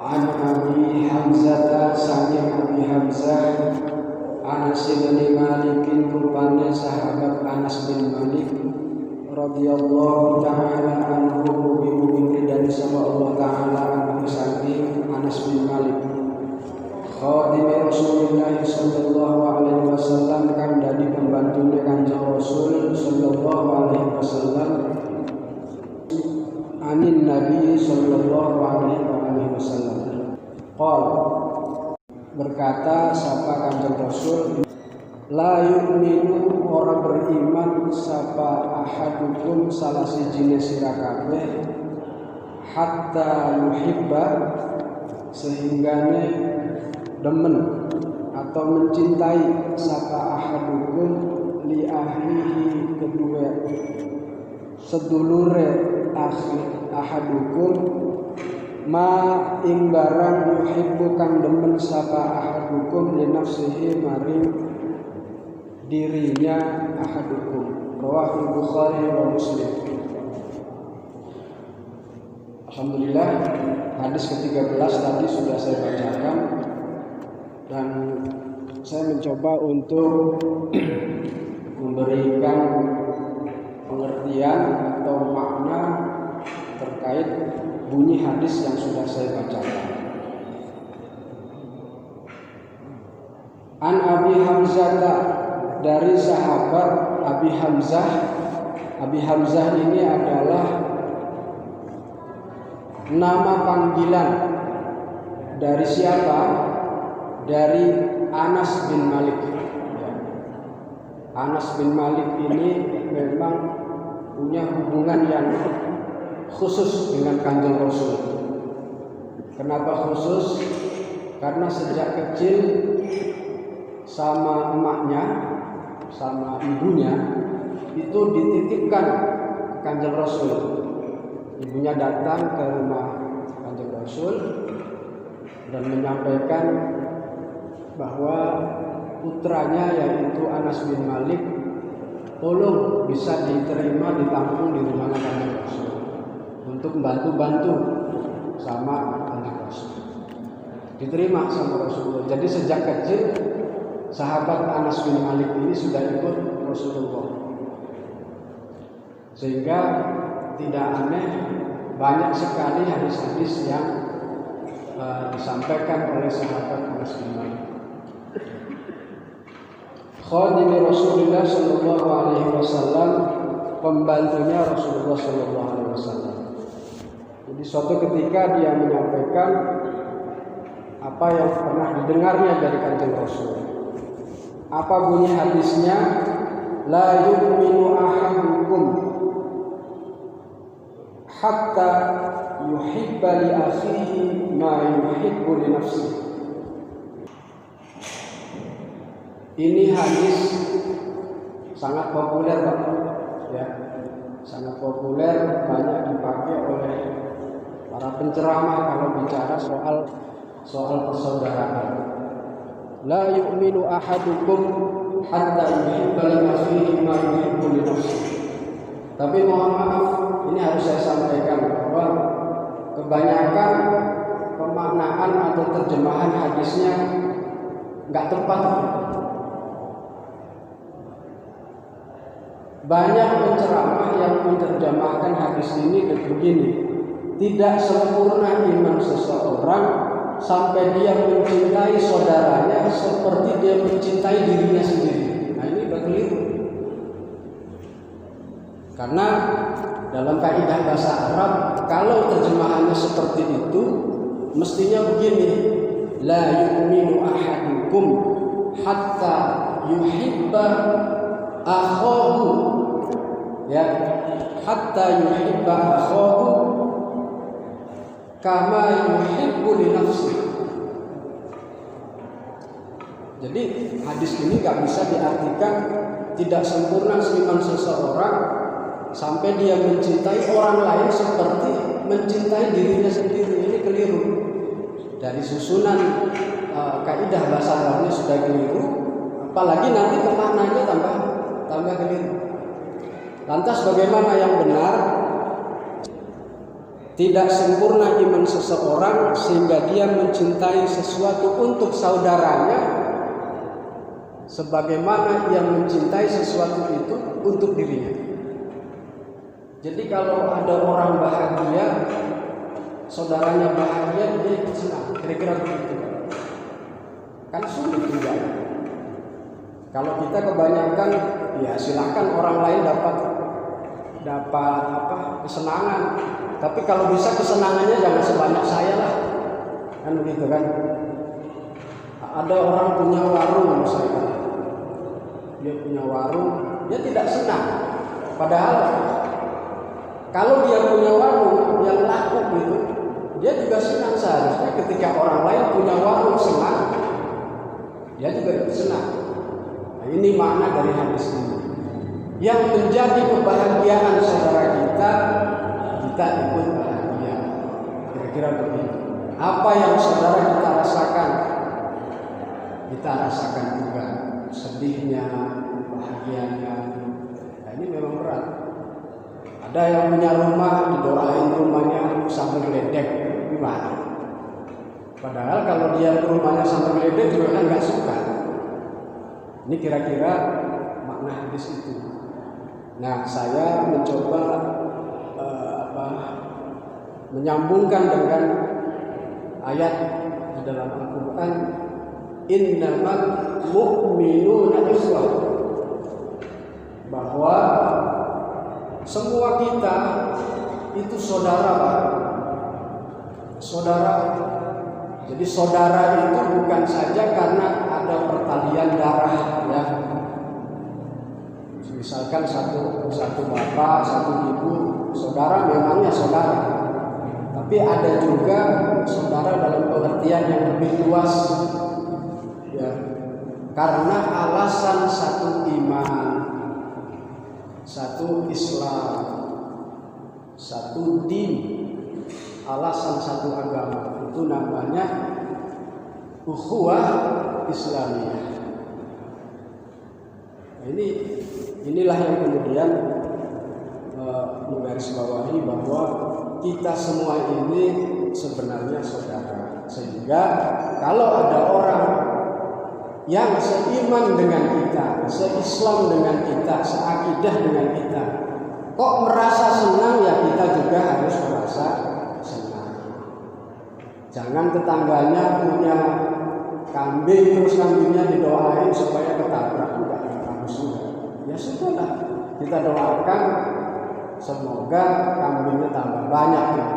An Abi Hamzah saking Abi Hamzah Anas bin Malik rupane sahabat Anas bin Malik radhiyallahu ta'ala anhu bimumin dari sama Allah ta'ala anhu saking Anas bin Malik khadim Rasulullah sallallahu alaihi wasallam kang dadi pembantu Kanjeng Rasul sallallahu alaihi wasallam anin Nabi sallallahu alaihi wasallam qol berkata sapa Kanjeng Rasul la yu'minu ora beriman sapa ahadukum salah sijine sira kabeh hatta yuhibba sehinggane demen atau mencintai sapa ahadukum li ahlihi kedua sedulure ahadukum ma ing barang yuhibbu kang demen sapa ahadukum li nafsihi maring dirinya ahadukum rawahu Bukhari wa Muslim. Alhamdulillah hadis ke-13 tadi sudah saya bacakan dan saya mencoba untuk memberikan pengertian atau makna terkait bunyi hadis yang sudah saya bacakan. An Abi Hamzah dari sahabat Abi Hamzah. Abi Hamzah ini adalah nama panggilan dari siapa? Dari Anas bin Malik. Anas bin Malik ini memang punya hubungan yang khusus dengan Kanjeng Rasul. Kenapa khusus? Karena sejak kecil sama emaknya, sama ibunya itu dititipkan Kanjeng Rasul. Ibunya datang ke rumah Kanjeng Rasul dan menyampaikan bahwa putranya yaitu Anas bin Malik tolong bisa diterima ditampung di rumah Kanjeng Rasul untuk bantu-bantu sama Kanjeng Rasul. Diterima sama Rasulullah. Jadi sejak kecil sahabat Anas bin Malik ini sudah ikut Rasulullah. Sehingga tidak aneh banyak sekali hadis-hadis yang disampaikan oleh sahabat Anas bin Malik. Khadim Rasulullah sallallahu alaihi wasallam, pembantunya Rasulullah sallallahu alaihi wasallam. Jadi suatu ketika dia menyampaikan apa yang pernah didengarnya dari Kanjeng Rasul. Apa bunyi hadisnya? La yu'minu ahadukum hatta yuhibba li akhihi ma yuhibbu li nafsihi. Ini hadis sangat populer, Pak. Ya. Sangat populer, banyak dipakai oleh para penceramah kalau bicara soal persaudaraan. La yu'minu ahadukum hatta yuhibba li akhihi ma yuhibbu li nafsihi. Tapi mohon maaf, ini harus saya sampaikan bahwa kebanyakan pemaknaan atau terjemahan hadisnya enggak tepat. Banyak penceramah yang menerjemahkan hadis ini begini, tidak sempurna iman seseorang sampai dia mencintai saudaranya seperti dia mencintai dirinya sendiri. Nah ini keliru. Karena dalam kaidah bahasa Arab, kalau terjemahannya seperti itu, mestinya begini, la yu'minu ahadukum hatta yuhibba akhahu, ya, hatta yuhibba akhahu kama yuhibbu li nafsihi. Jadi hadis ini nggak bisa diartikan tidak sempurna iman seseorang sampai dia mencintai orang lain seperti mencintai dirinya sendiri. Ini keliru. Dari susunan kaidah bahasa Arabnya sudah keliru, apalagi nanti pemaknanya tambah keliru. Lantas bagaimana yang benar? tidak sempurna iman seseorang sehingga dia mencintai sesuatu untuk saudaranya sebagaimana ia mencintai sesuatu itu untuk dirinya. Jadi kalau ada orang bahagia, saudaranya bahagia, dia senang. Kira-kira begitu. Kan sulit juga. Kalau kita kebanyakan, ya silahkan orang lain dapat kesenangan. Tapi kalau bisa kesenangannya jangan sebanyak saya lah. Kan begitu kan. Ada orang punya warung misalnya. Dia punya warung, dia tidak senang. Padahal kalau dia punya warung yang laku gitu, dia juga senang. Seharusnya ketika orang lain punya warung senang, dia juga senang. Nah, ini makna dari hadis ini. Yang menjadi kebahagiaan saudara kita, kita ikut bahagia. Kira-kira begitu. Apa yang saudara kita rasakan, kita rasakan juga. Sedihnya, bahagianya. Nah, ini memang berat. Ada yang punya rumah, didoain rumahnya sampai geledek, gimana? Padahal kalau dia rumahnya sampai geledek juga kan nggak suka. Ini kira-kira makna hadis itu. Nah, saya mencoba menyambungkan dengan ayat di dalam Al-Quran, innamal mu'minuna ikhwah, bahwa semua kita itu saudara, Pak. Saudara. Jadi saudara itu bukan saja karena ada pertalian darah, ya. Misalkan satu bapak, satu ibu, saudara memangnya saudara. Tapi ada juga saudara dalam pengertian yang lebih luas, ya. Karena alasan satu iman, satu Islam, satu din, alasan satu agama, itu namanya ukhuwah Islamiyah. Nah, inilah yang kemudian menggarisbawahi bahwa kita semua ini sebenarnya saudara. Sehingga kalau ada orang yang seiman dengan kita, seislam dengan kita, seakidah dengan kita, kok merasa senang, ya kita juga harus merasa senang. Jangan tetangganya punya kambing terus kambingnya didoain supaya ketabrak, enggak bagus juga. Ya sudahlah, kita doakan semoga kambingnya tambah banyak ya.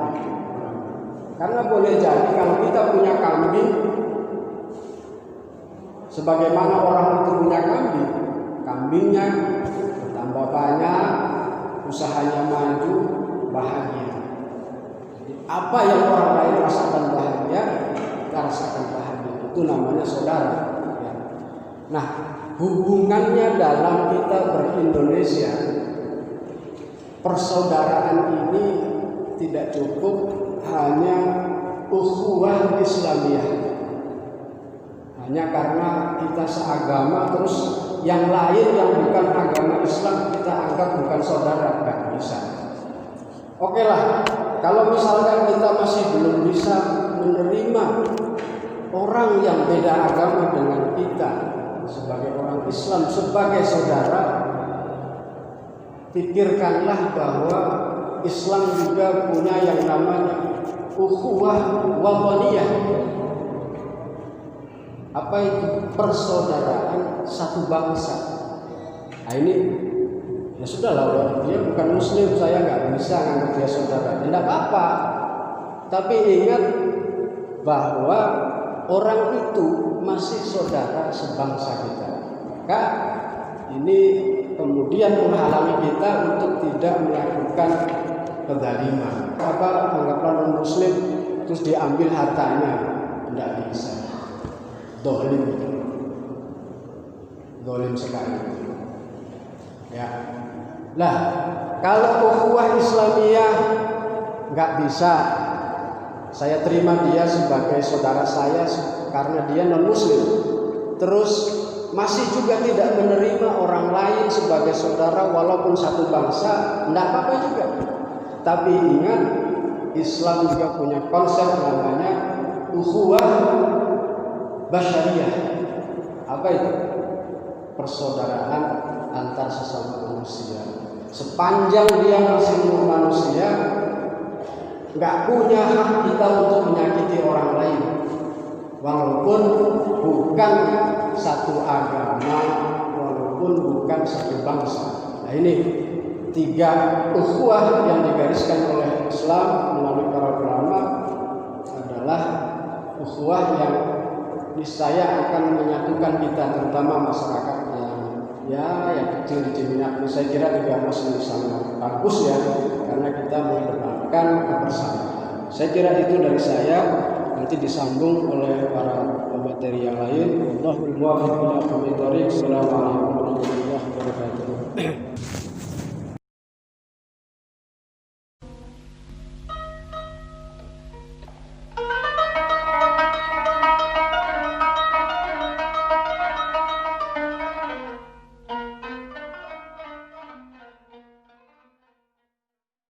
Karena boleh jadi kalau kita punya kambing, sebagaimana orang itu punya kambing, kambingnya bertambah banyak, usahanya maju, bahagia. Jadi, apa yang orang lain rasakan bahagia, kita rasakan bahagia. Itu namanya saudara. Ya. Nah, hubungannya dalam kita ber-Indonesia, persaudaraan ini tidak cukup hanya ukhuwah Islamiyah. Hanya karena kita seagama, terus yang lain yang bukan agama Islam kita anggap bukan saudara, nggak bisa. Oke lah, kalau misalkan kita masih belum bisa menerima orang yang beda agama dengan kita sebagai orang Islam, sebagai saudara, pikirkanlah bahwa Islam juga punya yang namanya ukhuwah wataniyah. Apa itu? Persaudaraan satu bangsa. Nah ini, ya sudahlah, dia bukan Muslim, saya nggak bisa nganggap dia saudara. Tidak apa-apa. Tapi ingat bahwa orang itu masih saudara sebangsa kita. Maka ini kemudian menghalangi kita untuk tidak melakukan kezaliman. Anggaplah non-Muslim terus diambil hartanya, tidak bisa. Dolim sekali. Ya. Lah, kalau ukhuwah Islamiyah nggak bisa, saya terima dia sebagai saudara saya karena dia non-Muslim. Terus masih juga tidak menerima orang lain sebagai saudara walaupun satu bangsa, enggak apa-apa juga. Tapi ingat, Islam juga punya konsep namanya ukhuwah basyariyah. Apa itu? Persaudaraan antar sesama manusia. Sepanjang dia masih manusia, nggak punya hak kita untuk menyakiti orang lain, walaupun bukan satu agama, walaupun bukan satu bangsa. Nah ini 3 ukhuwah yang digariskan oleh Islam melalui para ulama adalah ukhuwah yang niscaya akan menyatukan kita, terutama masyarakat yang kecil di Ciminak. Saya kira juga masih sangat bagus ya, karena kita mengedepankan kebersamaan. Saya kira itu dari saya, nanti disambung oleh para pemateri yang lain. Wallahul muwaffiq ila aqwamit thoriq. Assalamualaikum warahmatullahi wabarakatuh.